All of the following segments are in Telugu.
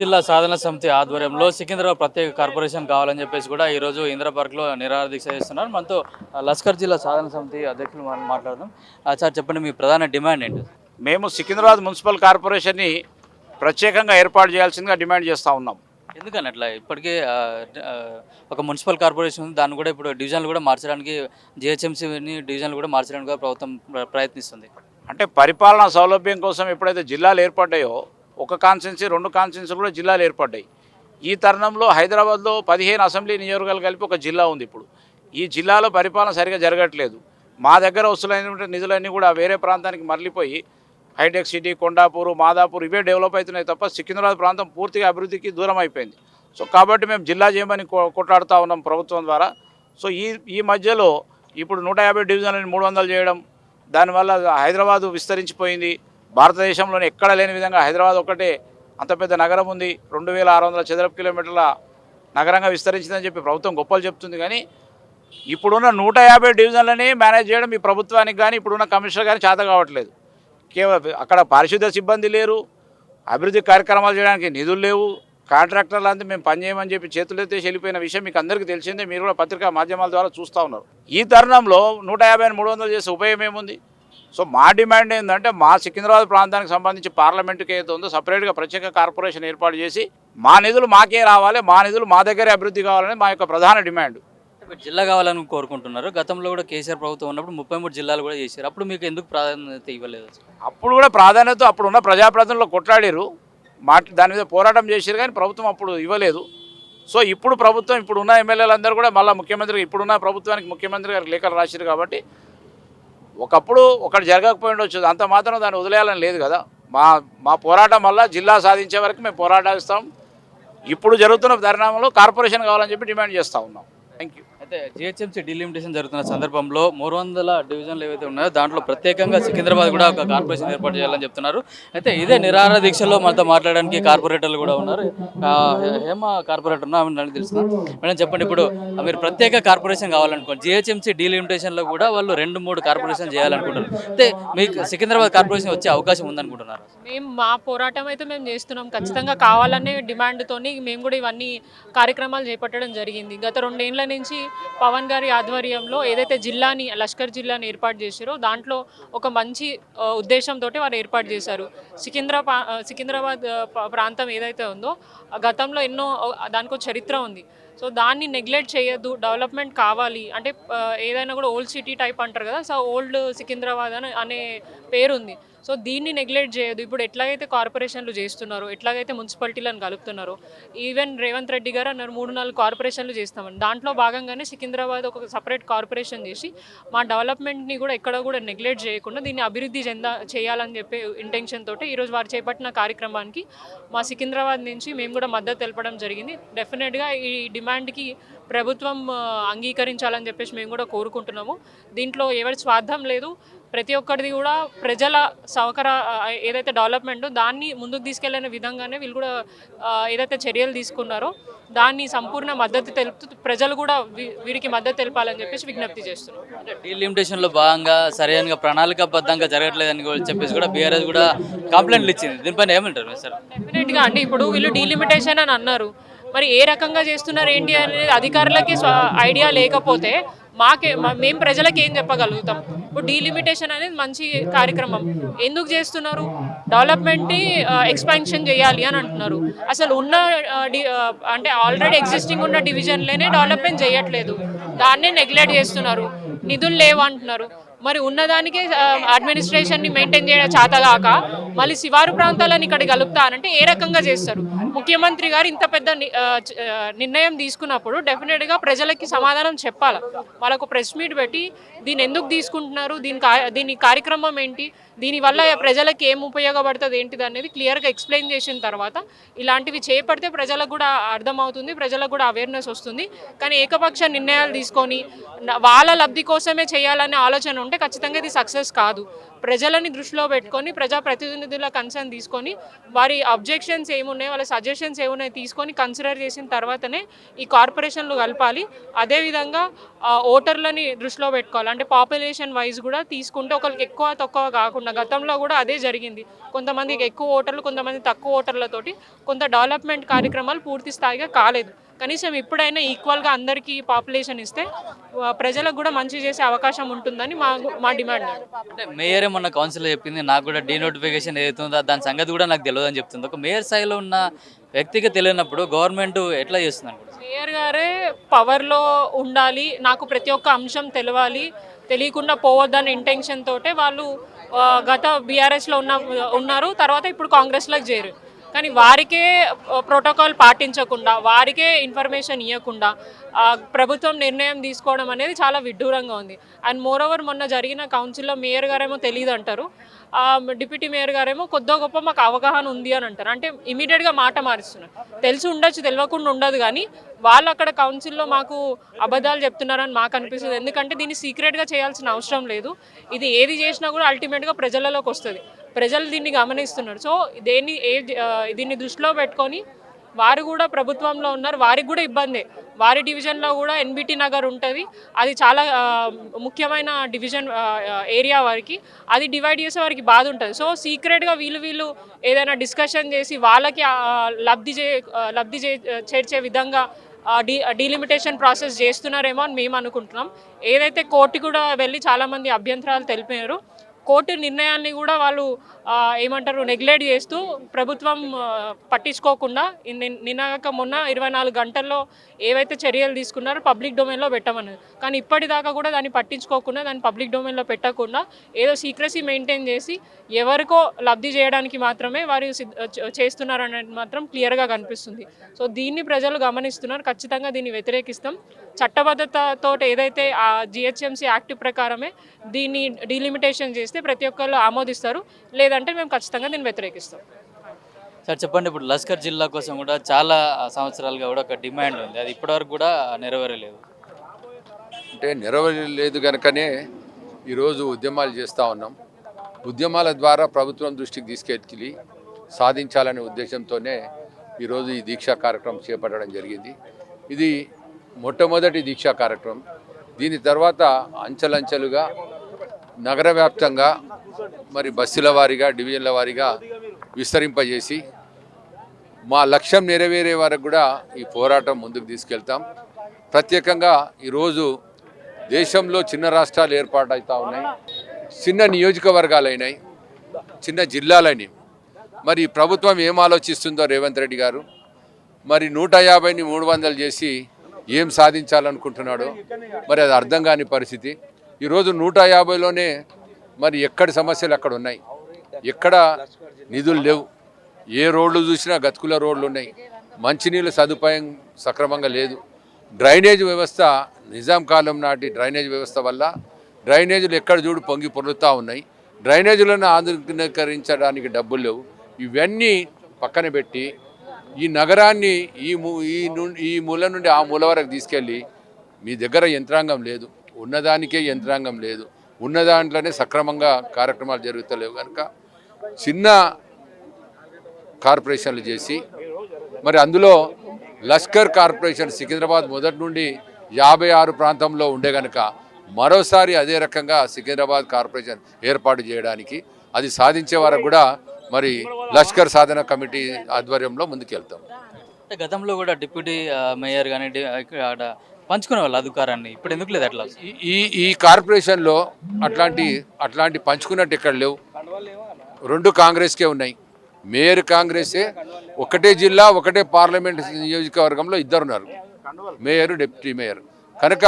జిల్లా సాధన సమితి ఆధ్వర్యంలో సికింద్రాబాద్ ప్రత్యేక కార్పొరేషన్ కావాలని చెప్పేసి కూడా ఈరోజు ఇందిరా పార్క్లో నిరాహార దీక్ష చేస్తున్నారు. మనతో లస్కర్ జిల్లా సాధన సమితి అధ్యక్షులు మనం మాట్లాడదాం. సార్ చెప్పండి, మీ ప్రధాన డిమాండ్ ఏంటి? మేము సికింద్రాబాద్ మున్సిపల్ కార్పొరేషన్ని ప్రత్యేకంగా ఏర్పాటు చేయాల్సిందిగా డిమాండ్ చేస్తూ ఉన్నాం. ఎందుకని అట్లా? ఇప్పటికే ఒక మున్సిపల్ కార్పొరేషన్ ఉంది, దాన్ని కూడా ఇప్పుడు డివిజన్లు కూడా మార్చడానికి, జిహెచ్ఎంసీని డివిజన్లు కూడా మార్చడానికి కూడా ప్రభుత్వం ప్రయత్నిస్తుంది. అంటే పరిపాలనా సౌలభ్యం కోసం ఎప్పుడైతే జిల్లాలు ఏర్పడ్డాయో, ఒక కాన్స్టిట్యున్సీ 2 కాన్స్టిట్యున్సీలు కూడా జిల్లాలు ఏర్పడ్డాయి. ఈ తరుణంలో హైదరాబాద్లో 15 అసెంబ్లీ నియోజకవర్గాలు కలిపి ఒక జిల్లా ఉంది. ఇప్పుడు ఈ జిల్లాలో పరిపాలన సరిగా జరగట్లేదు. మా దగ్గర వస్తులైన నిధులన్నీ కూడా వేరే ప్రాంతానికి మరలిపోయి హైటెక్ సిటీ, కొండాపూర్, మాదాపూర్ ఇవే డెవలప్ అవుతున్నాయి తప్ప సికింద్రాబాద్ ప్రాంతం పూర్తిగా అభివృద్ధికి దూరం అయిపోయింది. సో కాబట్టి మేము జిల్లా చేయమని కొట్లాడుతూ ఉన్నాం ప్రభుత్వం ద్వారా. సో ఈ మధ్యలో ఇప్పుడు 150 డివిజన్లని 300 చేయడం, దానివల్ల హైదరాబాదు విస్తరించిపోయింది. భారతదేశంలోని ఎక్కడ లేని విధంగా హైదరాబాద్ ఒకటే అంత పెద్ద నగరం ఉంది. 2600 చదరపు కిలోమీటర్ల నగరంగా విస్తరించిందని చెప్పి ప్రభుత్వం గొప్పలు చెప్తుంది. కానీ ఇప్పుడున్న 150 డివిజన్లని మేనేజ్ చేయడం ఈ ప్రభుత్వానికి కానీ ఇప్పుడున్న కమిషనర్ కానీ చేత కావట్లేదు. కేవలం అక్కడ పారిశుద్ధ్య సిబ్బంది లేరు, అభివృద్ధి కార్యక్రమాలు చేయడానికి నిధులు లేవు, కాంట్రాక్టర్లు అంతా మేము పనిచేయమని చెప్పి చేతులెత్తేసి వెళ్ళిపోయిన విషయం మీకు అందరికీ తెలిసిందే. మీరు కూడా పత్రికా మాధ్యమాల ద్వారా చూస్తూ ఉన్నారు. ఈ తరుణంలో 150ని 300 చేసే ఉపయోగం ఏముంది? సో మా డిమాండ్ ఏంటంటే, మా సికింద్రాబాద్ ప్రాంతానికి సంబంధించి పార్లమెంటుకి ఏదైతే ఉందో సపరేట్గా ప్రత్యేక కార్పొరేషన్ ఏర్పాటు చేసి మా నిధులు మాకే రావాలి, మా నిధులు మా దగ్గరే అభివృద్ధి కావాలని మా యొక్క ప్రధాన డిమాండ్. జిల్లా కావాలని కోరుకుంటున్నారు. గతంలో కూడా కేసీఆర్ ప్రభుత్వం ఉన్నప్పుడు 33 జిల్లాలు కూడా చేశారు. అప్పుడు మీకు ఎందుకు ప్రాధాన్యత ఇవ్వలేదు? అప్పుడు కూడా ప్రాధాన్యత అప్పుడున్న ప్రజాప్రతినిధులు కొట్లాడారు, దాని మీద పోరాటం చేశారు, కానీ ప్రభుత్వం అప్పుడు ఇవ్వలేదు. సో ఇప్పుడు ప్రభుత్వం, ఇప్పుడున్న ఎమ్మెల్యేలందరూ కూడా మళ్ళీ ముఖ్యమంత్రి, ఇప్పుడున్న ప్రభుత్వానికి ముఖ్యమంత్రి గారికి లేఖలు రాశారు. కాబట్టి ఒకప్పుడు ఒకటి జరగకపోయి ఉండొచ్చు, అంత మాత్రం దాన్ని వదిలేయాలని లేదు కదా. మా పోరాటం వల్ల జిల్లా సాధించే వరకు మేము పోరాటాస్తాం. ఇప్పుడు జరుగుతున్న పరిణామంలో కార్పొరేషన్ కావాలని చెప్పి డిమాండ్ చేస్తూ ఉన్నాం. Thank you. అయితే జిహెచ్ఎంసీ డీలిమిటేషన్ జరుగుతున్న సందర్భంలో 300 డివిజన్లు ఏవైతే ఉన్నాయో దాంట్లో ప్రత్యేకంగా సికింద్రాబాద్ కూడా ఒక కార్పొరేషన్ ఏర్పాటు చేయాలని చెప్తున్నారు. అయితే ఇదే నిరాహార దీక్షలో మనతో మాట్లాడడానికి కార్పొరేటర్లు కూడా ఉన్నారు. హేమ కార్పొరేటర్ ఉన్నా, ఆమె తెలుస్తుంది. మేడం చెప్పండి, ఇప్పుడు మీరు ప్రత్యేక కార్పొరేషన్ కావాలనుకోండి, జిహెచ్ఎంసీ డీలిమిటేషన్లో కూడా వాళ్ళు 2-3 కార్పొరేషన్ చేయాలనుకుంటారు. అయితే మీకు సికింద్రాబాద్ కార్పొరేషన్ వచ్చే అవకాశం ఉందనుకుంటున్నారు? మేము మా పోరాటం అయితే మేము చేస్తున్నాం. ఖచ్చితంగా కావాలనే డిమాండ్తోని మేము కూడా ఇవన్నీ కార్యక్రమాలు చేపట్టడం జరిగింది. గత 2 ఏళ్ల నుంచి పవన్ గారి ఆధ్వర్యంలో ఏదైతే జిల్లాని, లష్కర్ జిల్లాని ఏర్పాటు చేశారో దాంట్లో ఒక మంచి ఉద్దేశంతో వారు ఏర్పాటు చేశారు. సికింద్రాబాద్ ప్రాంతం ఏదైతే ఉందో గతంలో ఎన్నో దానికి చరిత్ర ఉంది. సో దాన్ని నెగ్లెక్ట్ చేయొద్దు, డెవలప్మెంట్ కావాలి అంటే ఏదైనా కూడా ఓల్డ్ సిటీ టైప్ అంటారు కదా. సో ఓల్డ్ సికింద్రాబాద్ అనే పేరు ఉంది. సో దీన్ని నెగ్లెక్ట్ చేయదు. ఇప్పుడు ఎట్లాగైతే కార్పొరేషన్లు చేస్తున్నారో, ఎట్లాగైతే మున్సిపాలిటీలను కలుపుతున్నారో, ఈవెన్ రేవంత్ రెడ్డి గారు అన్నారు 3-4 కార్పొరేషన్లు చేస్తామని. దాంట్లో భాగంగానే సికింద్రాబాద్ ఒక సపరేట్ కార్పొరేషన్ చేసి మా డెవలప్మెంట్ని కూడా ఎక్కడ కూడా నెగ్లెక్ట్ చేయకుండా దీన్ని అభివృద్ధి చేయాలని చెప్పే ఇంటెన్షన్ తోటి ఈరోజు వారు చేపట్టిన కార్యక్రమానికి మా సికింద్రాబాద్ నుంచి మేము కూడా మద్దతు తెలపడం జరిగింది. డెఫినెట్గా ఈ డిమాండ్కి ప్రభుత్వం అంగీకరించాలని చెప్పేసి మేము కూడా కోరుకుంటున్నాము. దీంట్లో ఎవరి స్వార్థం లేదు. ప్రతి ఒక్కరిది కూడా ప్రజల ఏదైతే డెవలప్మెంట్ దాన్ని ముందుకు తీసుకెళ్లిన విధంగానే వీళ్ళు కూడా ఏదైతే చర్యలు తీసుకున్నారో దాన్ని సంపూర్ణ మద్దతు తెలుపుతూ ప్రజలు కూడా వీరికి మద్దతు తెలపాలని చెప్పేసి విజ్ఞప్తి చేస్తున్నాం. డీలిమిటేషన్లో భాగంగా సరైన ప్రణాళికాబద్ధంగా జరగట్లేదని చెప్పేసి కూడా బీఆర్ఎస్ కూడా కంప్లైంట్లు ఇచ్చింది. దీనిపైన ఏమంటారు సార్? డెఫినెట్గా అండి, ఇప్పుడు వీళ్ళు డీలిమిటేషన్ అని అన్నారు, మరి ఏ రకంగా చేస్తున్నారు ఏంటి అనేది అధికారులకి ఐడియా లేకపోతే మేము ప్రజలకు ఏం చెప్పగలుగుతాం? ఇప్పుడు డీలిమిటేషన్ అనేది మంచి కార్యక్రమం, ఎందుకు చేస్తున్నారు? డెవలప్మెంట్ని ఎక్స్పాన్షన్ చేయాలి అని అంటున్నారు. అసలు ఉన్న అంటే ఆల్రెడీ ఎగ్జిస్టింగ్ ఉన్న డివిజన్లోనే డెవలప్మెంట్ చేయట్లేదు, దాన్నే నెగ్లెక్ట్ చేస్తున్నారు. నిధులు లేవు అంటున్నారు. మరి ఉన్నదానికి అడ్మినిస్ట్రేషన్ని మెయింటైన్ చేయడం చేతగాక మళ్ళీ శివారు ప్రాంతాలను ఇక్కడ కలుపుతానంటే ఏ రకంగా చేస్తారు? ముఖ్యమంత్రి గారు ఇంత పెద్ద నిర్ణయం తీసుకున్నప్పుడు డెఫినెట్గా ప్రజలకి సమాధానం చెప్పాలి. వాళ్ళకు ప్రెస్ మీట్ పెట్టి దీన్ని ఎందుకు తీసుకుంటున్నారు, దీని కార్యక్రమం ఏంటి, దీనివల్ల ప్రజలకు ఏం ఉపయోగపడుతుంది ఏంటిది అనేది క్లియర్గా ఎక్స్ప్లెయిన్ చేసిన తర్వాత ఇలాంటివి చేపడితే ప్రజలకు కూడా అర్థమవుతుంది, ప్రజలకు కూడా అవేర్నెస్ వస్తుంది. కానీ ఏకపక్ష నిర్ణయాలు తీసుకొని వాళ్ళ లబ్ధి కోసమే చేయాలనే ఆలోచన ఉంటే ఖచ్చితంగా ఇది సక్సెస్ కాదు. ప్రజలని దృష్టిలో పెట్టుకొని ప్రజాప్రతినిధుల కన్సర్న్ తీసుకొని వారి అబ్జెక్షన్స్ ఏమున్నాయి, వాళ్ళ సజెషన్స్ ఏమున్నాయి తీసుకొని కన్సిడర్ చేసిన తర్వాతనే ఈ కార్పొరేషన్లు కలపాలి. అదేవిధంగా ఓటర్లని దృష్టిలో పెట్టుకోవాలి. అంటే పాపులేషన్ వైజ్ కూడా తీసుకుంటే ఒకరికి ఎక్కువ తక్కువ కాకుండా, గతంలో కూడా అదే జరిగింది. కొంతమందికి ఎక్కువ ఓటర్లు, కొంతమంది తక్కువ ఓటర్లతోటి కొంత డెవలప్మెంట్ కార్యక్రమాలు పూర్తి స్థాయిగా కాలేదు. కనీసం ఇప్పుడైనా ఈక్వల్గా అందరికీ పాపులేషన్ ఇస్తే ప్రజలకు కూడా మంచి చేసే అవకాశం ఉంటుందని మా డిమాండ్. అంటే మేయర్ మొన్న కౌన్సిల్లో చెప్పింది, నాకు కూడా డీనోటిఫికేషన్ ఏదైతుందో దాని సంగతి కూడా నాకు తెలియదు అని చెప్తుంది. ఒక మేయర్ స్థాయిలో ఉన్న వ్యక్తికి తెలియనప్పుడు గవర్నమెంట్ ఎట్లా చేస్తుంది అనుకుంటున్నారు? మేయర్ గారే పవర్లో ఉండాలి, నాకు ప్రతి ఒక్క అంశం తెలవాలి, తెలియకుండా పోవద్దనే ఇంటెన్షన్ తోటే వాళ్ళు గత బీఆర్ఎస్లో ఉన్నారు, తర్వాత ఇప్పుడు కాంగ్రెస్లోకి చేరు. కానీ వారికే ప్రోటోకాల్ పాటించకుండా, వారికే ఇన్ఫర్మేషన్ ఇవ్వకుండా ప్రభుత్వం నిర్ణయం తీసుకోవడం అనేది చాలా విడ్డూరంగా ఉంది. అండ్ మోరోవర్ మొన్న జరిగిన కౌన్సిల్లో మేయర్ గారేమో తెలియదు అంటారు, డిప్యూటీ మేయర్ గారేమో కొద్దో గొప్ప మాకు అవగాహన ఉంది అని అంటారు. అంటే ఇమీడియట్గా మాట మారుస్తున్నారు. తెలిసి ఉండొచ్చు, తెలియకుండా ఉండదు, కానీ వాళ్ళు అక్కడ కౌన్సిల్లో మాకు అబద్ధాలు చెప్తున్నారని మాకు అనిపిస్తుంది. ఎందుకంటే దీన్ని సీక్రెట్గా చేయాల్సిన అవసరం లేదు. ఇది ఏది చేసినా కూడా అల్టిమేట్గా ప్రజలలోకి వస్తుంది. ప్రజలు దీన్ని గమనిస్తున్నారు. సో దీన్ని దృష్టిలో పెట్టుకొని వారు కూడా ప్రభుత్వంలో ఉన్నారు, వారికి కూడా ఇబ్బందే. వారి డివిజన్లో కూడా ఎన్బిటి నగర్ ఉంటుంది, అది చాలా ముఖ్యమైన డివిజన్ ఏరియా వారికి. అది డివైడ్ చేసే వారికి బాధ ఉంటుంది. సో సీక్రెట్గా వీళ్ళు ఏదైనా డిస్కషన్ చేసి వాళ్ళకి లబ్ధి చేర్చే విధంగా డీలిమిటేషన్ ప్రాసెస్ చేస్తున్నారేమో అని మేము అనుకుంటున్నాం. ఏదైతే కోర్టు కూడా వెళ్ళి చాలామంది అభ్యంతరాలు తెలిపారు, కోర్టు నిర్ణయాన్ని కూడా వాళ్ళు ఏమంటారు నెగ్లెక్ట్ చేస్తూ ప్రభుత్వం పట్టించుకోకుండా నిన్నగాక మొన్న 24 గంటల్లో ఏవైతే చర్యలు తీసుకున్నారో పబ్లిక్ డొమైన్లో పెట్టమన్నది. కానీ ఇప్పటిదాకా కూడా దాన్ని పట్టించుకోకుండా, దాన్ని పబ్లిక్ డొమైన్లో పెట్టకుండా ఏదో సీక్రసీ మెయింటైన్ చేసి ఎవరికో లబ్ధి చేయడానికి మాత్రమే వారు చేస్తున్నారనేది మాత్రం క్లియర్గా కనిపిస్తుంది. సో దీన్ని ప్రజలు గమనిస్తున్నారు. ఖచ్చితంగా దీన్ని వ్యతిరేకిస్తాం. చట్టబద్ధతతో ఏదైతే ఆ జిహెచ్ఎంసీ యాక్ట్ ప్రకారమే దీన్ని డీలిమిటేషన్ చేస్తే ప్రతి ఒక్కళ్ళు ఆమోదిస్తారు, లేదంటే మేము ఖచ్చితంగా దీన్ని వ్యతిరేకిస్తాం. సార్ చెప్పండి, ఇప్పుడు లష్కర్ జిల్లా కోసం కూడా చాలా సంవత్సరాలుగా కూడా ఒక డిమాండ్ ఉంది, అది ఇప్పటివరకు కూడా నెరవేరలేదు. అంటే నెరవేరలేదు కనుకనే ఈరోజు ఉద్యమాలు చేస్తూ ఉన్నాం. ఉద్యమాల ద్వారా ప్రభుత్వం దృష్టికి తీసుకెళ్ళి సాధించాలనే ఉద్దేశంతోనే ఈరోజు ఈ దీక్షా కార్యక్రమం చేపట్టడం జరిగింది. ఇది మొట్టమొదటి దీక్షా కార్యక్రమం. దీని తర్వాత అంచెలంచెలుగా నగర వ్యాప్తంగా మరి బస్సుల వారీగా, డివిజన్ల వారీగా విస్తరింపజేసి మా లక్ష్యం నెరవేరే వరకు కూడా ఈ పోరాటం ముందుకు తీసుకెళ్తాం. ప్రత్యేకంగా ఈరోజు దేశంలో చిన్న రాష్ట్రాలు ఏర్పాటవుతూ ఉన్నాయి, చిన్న నియోజకవర్గాలైనాయి, చిన్న జిల్లాలైనవి. మరి ప్రభుత్వం ఏం ఆలోచిస్తుందో రేవంత్ రెడ్డి గారు, మరి 150ని 300 చేసి ఏం సాధించాలనుకుంటున్నాడో మరి అది అర్థం కాని పరిస్థితి. ఈరోజు 150లోనే మరి ఎక్కడి సమస్యలు అక్కడ ఉన్నాయి, ఎక్కడ నిధులు లేవు, ఏ రోడ్లు చూసినా గతుకుల రోడ్లు ఉన్నాయి, మంచినీళ్ళ సదుపాయం సక్రమంగా లేదు, డ్రైనేజ్ వ్యవస్థ నిజాం కాలం నాటి డ్రైనేజ్ వ్యవస్థ వల్ల డ్రైనేజీలు ఎక్కడ చూడు పొంగి పొర్లుతూ ఉన్నాయి, డ్రైనేజీలను ఆధునీకరించడానికి డబ్బులు లేవు. ఇవన్నీ పక్కన పెట్టి ఈ నగరాన్ని ఈ మూల నుండి ఆ మూల వరకు తీసుకెళ్ళి మీ దగ్గర యంత్రాంగం లేదు, ఉన్నదానికే యంత్రాంగం లేదు, ఉన్న దాంట్లోనే సక్రమంగా కార్యక్రమాలు జరుగుతలేవు కనుక చిన్న కార్పొరేషన్లు చేసి మరి అందులో లష్కర్ కార్పొరేషన్ సికింద్రాబాద్ మొదటి నుండి 56 ప్రాంతంలో ఉండే కనుక మరోసారి అదే రకంగా సికింద్రాబాద్ కార్పొరేషన్ ఏర్పాటు చేయడానికి అది సాధించే వరకు కూడా మరి లష్కర్ సాధన కమిటీ ఆధ్వర్యంలో ముందుకెళ్తాం. అంటే గతంలో కూడా డిప్యూటీ మేయర్ కానీ పంచుకునే వాళ్ళు అధికారాన్ని, ఇప్పుడు ఎందుకు లేదు అట్లా? ఈ కార్పొరేషన్లో అట్లాంటి పంచుకున్నట్టు ఎక్కడ లేవు. 2 కాంగ్రెస్కే ఉన్నాయి. మేయర్ కాంగ్రెసే, ఒకటే జిల్లా ఒకటే పార్లమెంట్ నియోజకవర్గంలో 2 ఉన్నారు, మేయర్ డిప్యూటీ మేయర్. కనుక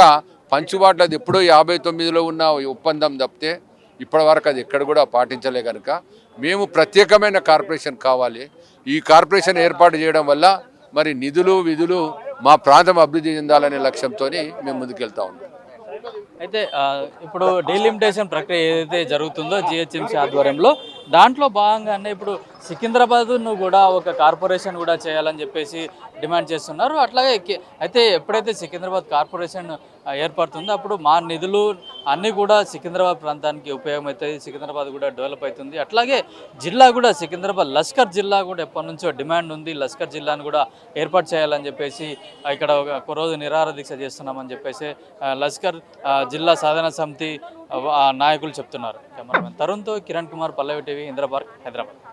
పంచుబాట్లు అది ఎప్పుడో 59లో ఉన్న ఒప్పందం తప్పితే ఇప్పటి వరకు అది ఎక్కడ కూడా పాటించలే. కనుక మేము ప్రత్యేకమైన కార్పొరేషన్ కావాలి. ఈ కార్పొరేషన్ ఏర్పాటు చేయడం వల్ల మరి నిధులు విధులు మా ప్రాంతం అభివృద్ధి చెందాలనే లక్ష్యంతో మేము ముందుకెళ్తా ఉన్నాం. అయితే ఇప్పుడు డీలిమిటేషన్ ప్రక్రియ ఏదైతే జరుగుతుందో జిహెచ్ఎంసీ ఆధ్వర్యంలో, దాంట్లో భాగంగానే ఇప్పుడు సికింద్రాబాద్ను కూడా ఒక కార్పొరేషన్ కూడా చేయాలని చెప్పేసి డిమాండ్ చేస్తున్నారు. అట్లాగే అయితే ఎప్పుడైతే సికింద్రాబాద్ కార్పొరేషన్ ఏర్పడుతుందో అప్పుడు మా నిధులు అన్నీ కూడా సికింద్రాబాద్ ప్రాంతానికి ఉపయోగమవుతాయి, సికింద్రాబాద్ కూడా డెవలప్ అవుతుంది. అట్లాగే జిల్లా కూడా సికింద్రాబాద్ లష్కర్ జిల్లా కూడా ఎప్పటి నుంచో డిమాండ్ ఉంది. లష్కర్ జిల్లాను కూడా ఏర్పాటు చేయాలని చెప్పేసి ఇక్కడ ఒక రోజు నిరాహార దీక్ష చేస్తున్నామని చెప్పేసి లష్కర్ జిల్లా సాధన సమితి నాయకులు చెప్తున్నారు. కెమెరామెన్ తరుణ్తో కిరణ్ కుమార్, పల్లవి టీవీ, ఇంద్రపార్క్, హైదరాబాద్.